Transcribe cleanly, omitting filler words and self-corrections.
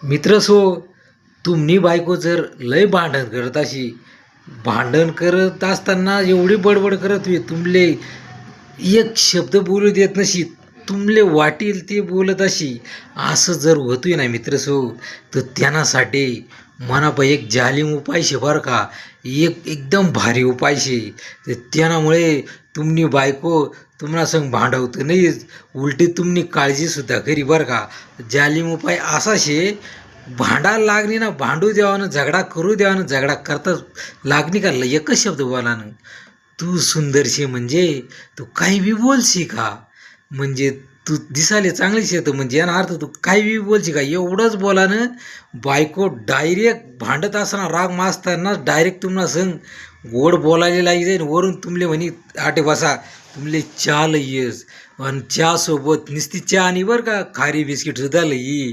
मित्र सो तुमनी बायको जर लय भांडण करत अशी भांडण करत असताना एवढी बडबड करत होई तुमले एक शब्द बोलू देत नशी तुमले वाटेल ते बोलत अशी असं जर होतोय ना मित्र सो तर त्यांनासाठी मनापा एक जालिम उपाय शे बरं का. एक एकदम भारी उपाय शे. तर त्यामुळे तुमनी बायको तुम्हाला संग भांडवत नाहीच, उलटी तुमनी काळजीसुद्धा करी बरं का. जालिम उपाय असा शे, भांडायला लागणी ना भांडू द्यावानं, झगडा करू द्यावानं, झगडा करता लागणी का एकच शब्द बोलानं, तू सुंदरशी म्हणजे तू काही बी बोलशी का, म्हणजे तू दिसायला चांगलीच येतं म्हणजे यानं अर्थ तू काही बी बोलशी का एवढंच बोलानं बायको डायरेक्ट भांडत असताना राग माजताना डायरेक्ट तुम्हाला संग गोड बोलायला लागी जाईन. वरून तुमले म्हणे आटे बसा तुमले चहा लई येस आणि चहा सोबत नुसती चहा आणि बरं का खारी बिस्किट सुद्धा लई.